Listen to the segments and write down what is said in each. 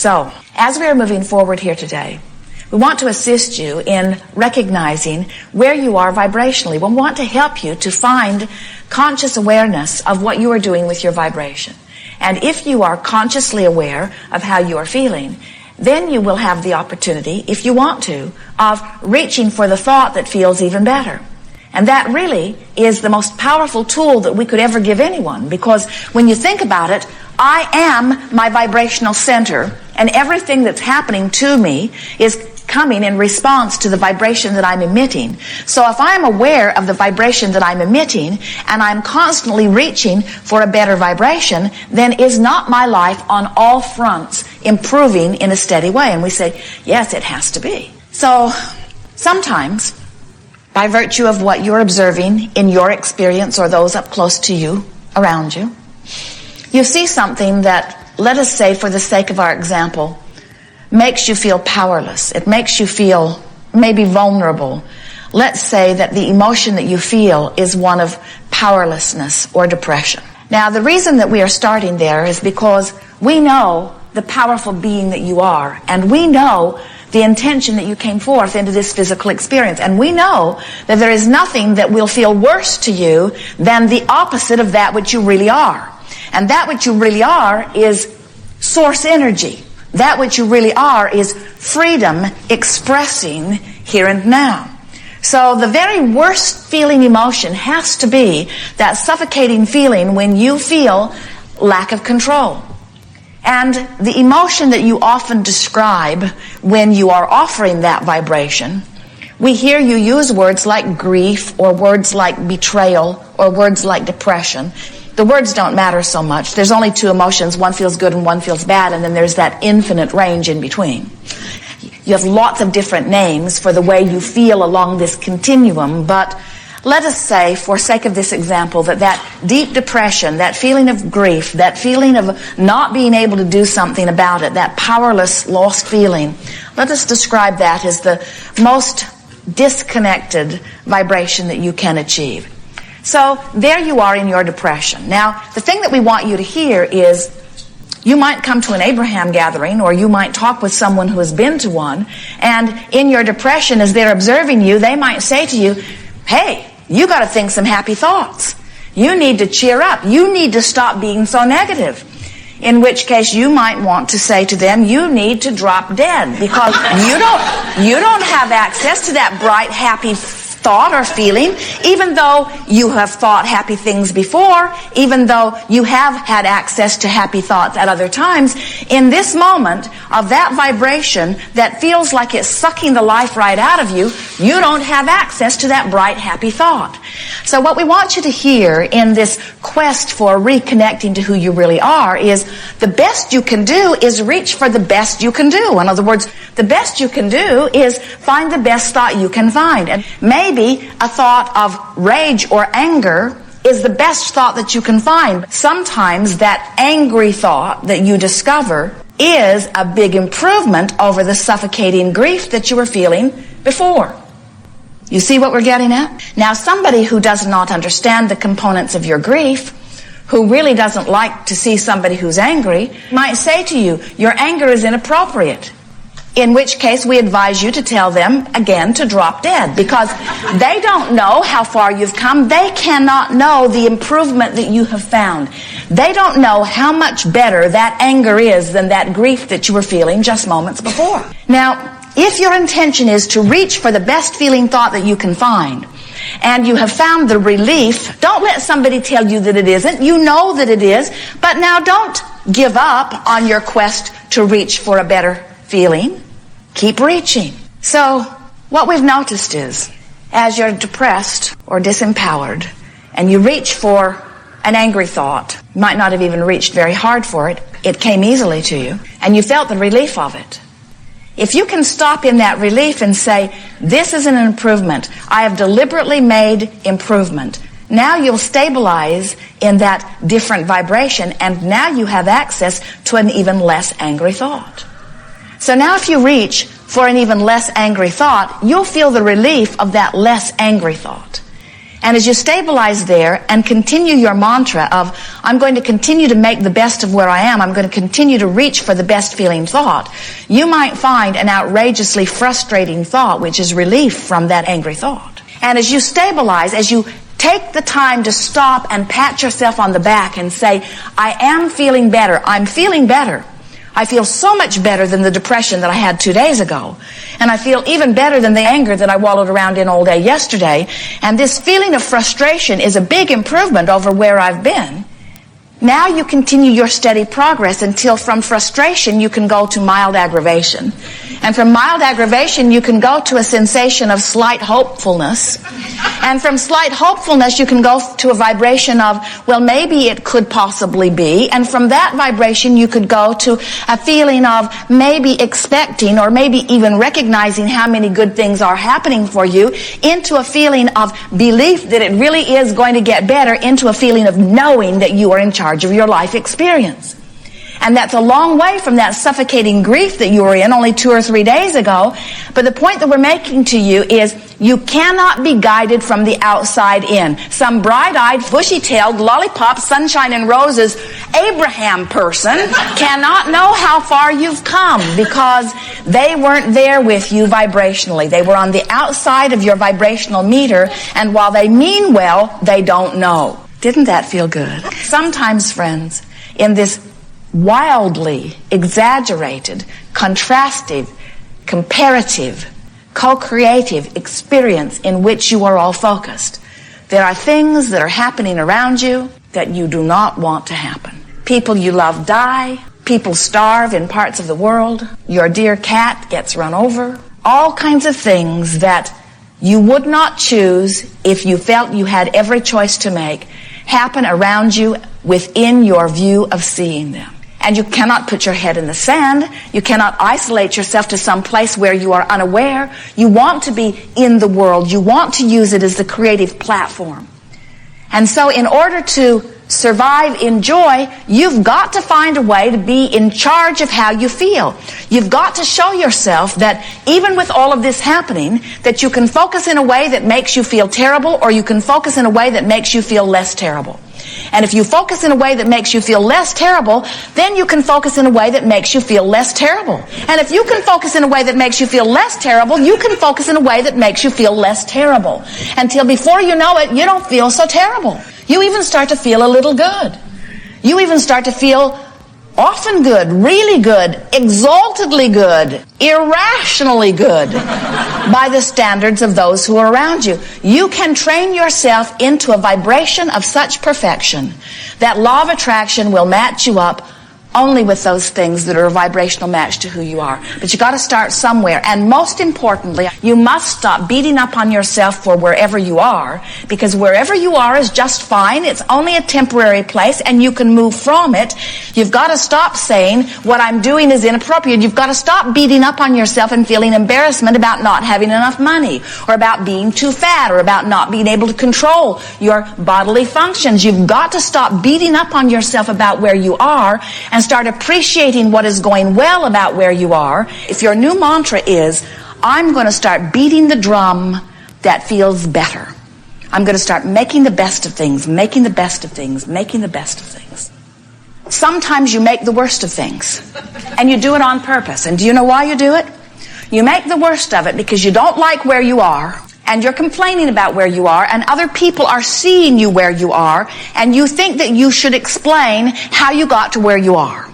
So, as we are moving forward here today, we want to assist you in recognizing where you are vibrationally. We want to help you to find conscious awareness of what you are doing with your vibration. And if you are consciously aware of how you are feeling, then you will have the opportunity, if you want to, of reaching for the thought that feels even better. And that really is the most powerful tool that we could ever give anyone, because when you think about it, I am my vibrational center, and everything that's happening to me is coming in response to the vibration that I'm emitting. So if I'm aware of the vibration that I'm emitting, and I'm constantly reaching for a better vibration, then is not my life on all fronts improving in a steady way? And we say, yes, it has to be. So sometimes, by virtue of what you're observing in your experience or those up close to you, around you, you see something that, let us say for the sake of our example, makes you feel powerless. It makes you feel maybe vulnerable. Let's say that the emotion that you feel is one of powerlessness or depression. Now, the reason that we are starting there is because we know the powerful being that you are, and we know the intention that you came forth into this physical experience. And we know that there is nothing that will feel worse to you than the opposite of that which you really are. And that which you really are is source energy. That which you really are is freedom expressing here and now. So the very worst feeling emotion has to be that suffocating feeling when you feel lack of control. And the emotion that you often describe when you are offering that vibration, we hear you use words like grief or words like betrayal or words like depression. The words don't matter so much. There's only two emotions. One feels good and one feels bad, and then there's that infinite range in between. You have lots of different names for the way you feel along this continuum, but let us say, for sake of this example, that deep depression, that feeling of grief, that feeling of not being able to do something about it, that powerless, lost feeling, let us describe that as the most disconnected vibration that you can achieve. So there you are in your depression. Now, the thing that we want you to hear is, you might come to an Abraham gathering, or you might talk with someone who has been to one, and in your depression, as they're observing you, they might say to you, hey, you got to think some happy thoughts. You need to cheer up. You need to stop being so negative. In which case you might want to say to them, you need to drop dead, because you don't have access to that bright, happy thought or feeling, even though you have thought happy things before, even though you have had access to happy thoughts at other times. In this moment of that vibration that feels like it's sucking the life right out of you, you don't have access to that bright, happy thought. So what we want you to hear in this quest for reconnecting to who you really are is, the best you can do is reach for the best you can do. In other words, the best you can do is find the best thought you can find. And maybe a thought of rage or anger is the best thought that you can find. Sometimes that angry thought that you discover is a big improvement over the suffocating grief that you were feeling before. You see what we're getting at? Now, somebody who does not understand the components of your grief, who really doesn't like to see somebody who's angry, might say to you, your anger is inappropriate. In which case we advise you to tell them, again, to drop dead, because they don't know how far you've come. They cannot know the improvement that you have found. They don't know how much better that anger is than that grief that you were feeling just moments before. Now, if your intention is to reach for the best feeling thought that you can find, and you have found the relief, don't let somebody tell you that it isn't. You know that it is, but now don't give up on your quest to reach for a better feeling. Keep reaching. So what we've noticed is, as you're depressed or disempowered and you reach for an angry thought, you might not have even reached very hard for it, it came easily to you, and you felt the relief of it. If you can stop in that relief and say, this is an improvement, I have deliberately made improvement, now you'll stabilize in that different vibration, and now you have access to an even less angry thought. So now if you reach for an even less angry thought, you'll feel the relief of that less angry thought. And as you stabilize there and continue your mantra of, I'm going to continue to make the best of where I am, I'm going to continue to reach for the best feeling thought, you might find an outrageously frustrating thought, which is relief from that angry thought. And as you stabilize, as you take the time to stop and pat yourself on the back and say, I am feeling better, I'm feeling better. I feel so much better than the depression that I had 2 days ago. And I feel even better than the anger that I wallowed around in all day yesterday. And this feeling of frustration is a big improvement over where I've been. Now you continue your steady progress until from frustration you can go to mild aggravation. And from mild aggravation you can go to a sensation of slight hopefulness. And from slight hopefulness you can go to a vibration of, well, maybe it could possibly be. And from that vibration you could go to a feeling of maybe expecting or maybe even recognizing how many good things are happening for you, into a feeling of belief that it really is going to get better, into a feeling of knowing that you are in charge of your life experience. And that's a long way from that suffocating grief that you were in only 2 or 3 days ago. But the point that we're making to you is you cannot be guided from the outside in. Some bright-eyed, bushy-tailed, lollipop, sunshine and roses Abraham person cannot know how far you've come because they weren't there with you vibrationally. They were on the outside of your vibrational meter, and while they mean well, they don't know. Didn't that feel good? Sometimes, friends, in this wildly exaggerated, contrastive, comparative, co-creative experience in which you are all focused, there are things that are happening around you that you do not want to happen. People you love die. People starve in parts of the world. Your dear cat gets run over. All kinds of things that you would not choose if you felt you had every choice to make happen around you within your view of seeing them. And you cannot put your head in the sand. You cannot isolate yourself to some place where you are unaware. You want to be in the world. You want to use it as the creative platform. And so in order to survive in joy, you've got to find a way to be in charge of how you feel. You've got to show yourself that even with all of this happening, that you can focus in a way that makes you feel terrible, or you can focus in a way that makes you feel less terrible. And if you focus in a way that makes you feel less terrible, then you can focus in a way that makes you feel less terrible. And if you can focus in a way that makes you feel less terrible, you can focus in a way that makes you feel less terrible. Until before you know it, you don't feel so terrible. You even start to feel a little good. You even start to feel often good, really good, exaltedly good, irrationally good by the standards of those who are around you. You can train yourself into a vibration of such perfection that law of attraction will match you up only with those things that are a vibrational match to who you are. But you got to start somewhere. And most importantly, you must stop beating up on yourself for wherever you are, because wherever you are is just fine. It's only a temporary place and you can move from it. You've got to stop saying what I'm doing is inappropriate. You've got to stop beating up on yourself and feeling embarrassment about not having enough money, or about being too fat, or about not being able to control your bodily functions. You've got to stop beating up on yourself about where you are and start appreciating what is going well about where you are. If your new mantra is, I'm going to start beating the drum that feels better. I'm going to start making the best of things, making the best of things, making the best of things. Sometimes you make the worst of things, and you do it on purpose. And do you know why you do it? You make the worst of it because you don't like where you are, and you're complaining about where you are, and other people are seeing you where you are, and you think that you should explain how you got to where you are.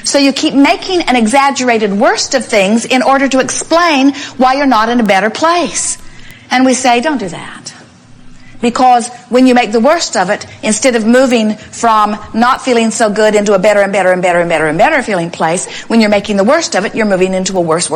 So you keep making an exaggerated worst of things in order to explain why you're not in a better place. And we say, don't do that. Because when you make the worst of it, instead of moving from not feeling so good into a better and better and better and better and better feeling place, when you're making the worst of it, you're moving into a worse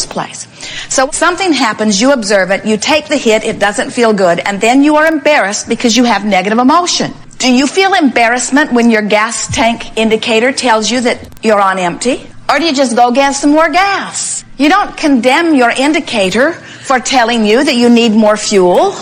place. So something happens, you observe it, you take the hit, it doesn't feel good, and then you are embarrassed because you have negative emotion. Do you feel embarrassment when your gas tank indicator tells you that you're on empty? Or do you just go get some more gas? You don't condemn your indicator for telling you that you need more fuel.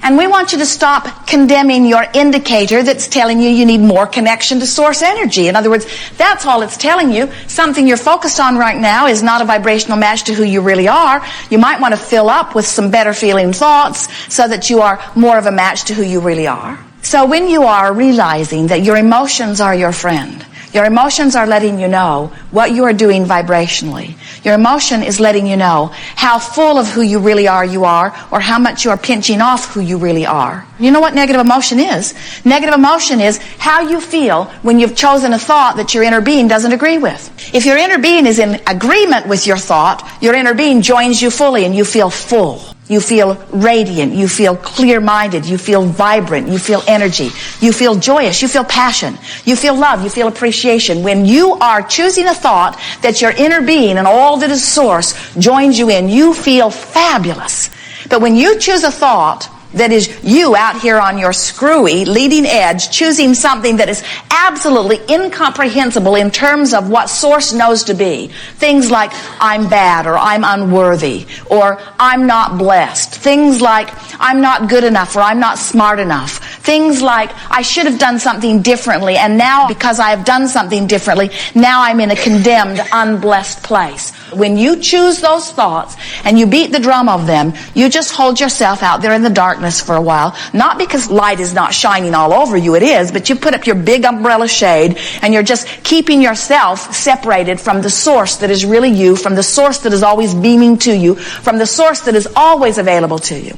And we want you to stop condemning your indicator that's telling you need more connection to source energy. In other words, that's all it's telling you. Something you're focused on right now is not a vibrational match to who you really are. You might want to fill up with some better feeling thoughts so that you are more of a match to who you really are. So when you are realizing that your emotions are your friend, your emotions are letting you know what you are doing vibrationally. Your emotion is letting you know how full of who you really are you are, or how much you are pinching off who you really are. You know what negative emotion is? Negative emotion is how you feel when you've chosen a thought that your inner being doesn't agree with. If your inner being is in agreement with your thought, your inner being joins you fully and you feel full. You feel radiant, you feel clear-minded, you feel vibrant, you feel energy, you feel joyous, you feel passion, you feel love, you feel appreciation. When you are choosing a thought that your inner being and all that is source joins you in, you feel fabulous. But when you choose a thought that is you out here on your screwy leading edge, choosing something that is absolutely incomprehensible in terms of what source knows to be. Things like, I'm bad, or I'm unworthy, or I'm not blessed. Things like, I'm not good enough, or I'm not smart enough. Things like, I should have done something differently, and now because I have done something differently, now I'm in a condemned, unblessed place. When you choose those thoughts and you beat the drum of them, you just hold yourself out there in the darkness for a while. Not because light is not shining all over you, it is, but you put up your big umbrella shade and you're just keeping yourself separated from the source that is really you, from the source that is always beaming to you, from the source that is always available to you.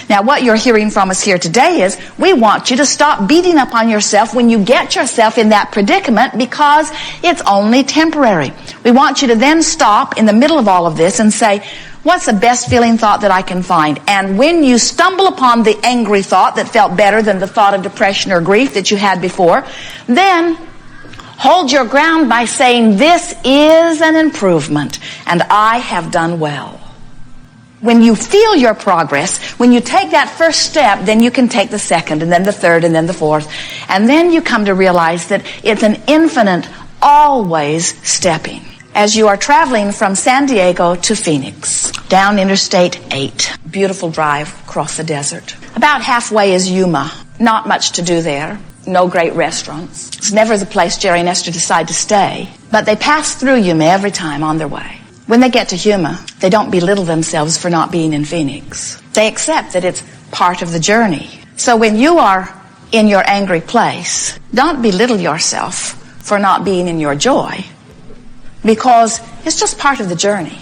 Now, what you're hearing from us here today is we want you to stop beating up on yourself when you get yourself in that predicament, because it's only temporary. We want you to then stop in the middle of all of this and say, what's the best feeling thought that I can find? And when you stumble upon the angry thought that felt better than the thought of depression or grief that you had before, then hold your ground by saying, this is an improvement and I have done well. When you feel your progress, when you take that first step, then you can take the second, and then the third, and then the fourth. And then you come to realize that it's an infinite, always stepping. As you are traveling from San Diego to Phoenix, down Interstate 8, beautiful drive across the desert. About halfway is Yuma. Not much to do there. No great restaurants. It's never the place Jerry and Esther decide to stay. But they pass through Yuma every time on their way. When they get to Yuma, they don't belittle themselves for not being in Phoenix. They accept that it's part of the journey. So when you are in your angry place, don't belittle yourself for not being in your joy, because it's just part of the journey.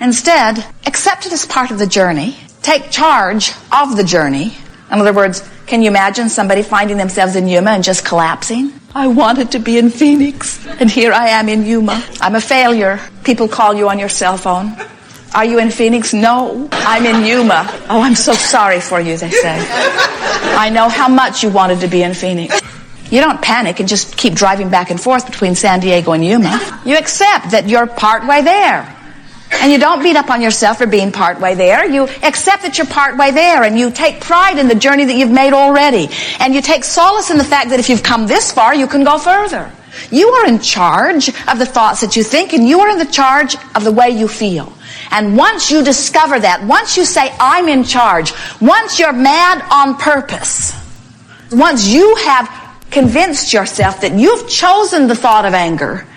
Instead, accept it as part of the journey. Take charge of the journey. In other words, can you imagine somebody finding themselves in Yuma and just collapsing? I wanted to be in Phoenix, and here I am in Yuma. I'm a failure. People call you on your cell phone. Are you in Phoenix? No, I'm in Yuma. Oh, I'm so sorry for you, they say. I know how much you wanted to be in Phoenix. You don't panic and just keep driving back and forth between San Diego and Yuma. You accept that you're partway there. And you don't beat up on yourself for being partway there. You accept that you're partway there, and you take pride in the journey that you've made already. And you take solace in the fact that if you've come this far, you can go further. You are in charge of the thoughts that you think, and you are in the charge of the way you feel. And once you discover that, once you say, I'm in charge, once you're mad on purpose, once you have convinced yourself that you've chosen the thought of anger,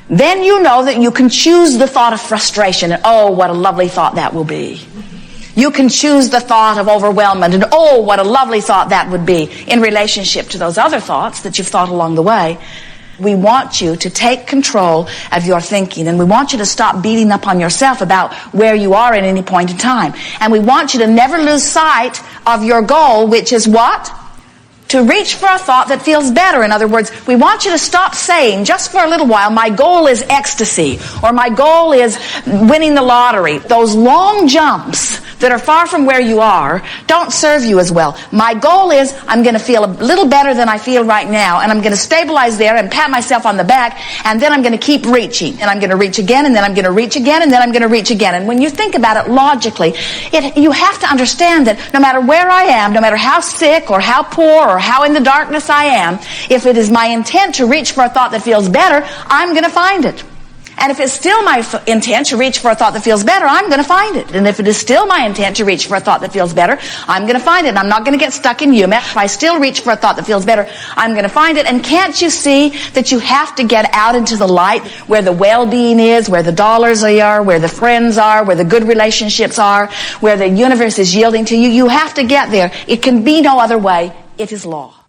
then you know that you can choose the thought of frustration, and oh, what a lovely thought that will be. You can choose the thought of overwhelmment, and oh, what a lovely thought that would be in relationship to those other thoughts that you've thought along the way. We want you to take control of your thinking, and we want you to stop beating up on yourself about where you are at any point in time. And we want you to never lose sight of your goal, which is what? To reach for a thought that feels better. In other words, we want you to stop saying, just for a little while, my goal is ecstasy, or my goal is winning the lottery. Those long jumps that are far from where you are don't serve you as well. My goal is I'm going to feel a little better than I feel right now, and I'm going to stabilize there and pat myself on the back, and then I'm going to keep reaching, and I'm going to reach again, and then I'm going to reach again, and then I'm going to reach again. And when you think about it logically, you have to understand that no matter where I am, no matter how sick or how poor or how in the darkness I am, if it is my intent to reach for a thought that feels better, I'm going to find it. And if it's still my intent to reach for a thought that feels better, I'm going to find it. And if it is still my intent to reach for a thought that feels better, I'm going to find it. And I'm not going to get stuck in UMass. If I still reach for a thought that feels better, I'm going to find it. And can't you see that you have to get out into the light where the well-being is, where the dollars are, where the friends are, where the good relationships are, where the universe is yielding to you? You have to get there. It can be no other way. It is law.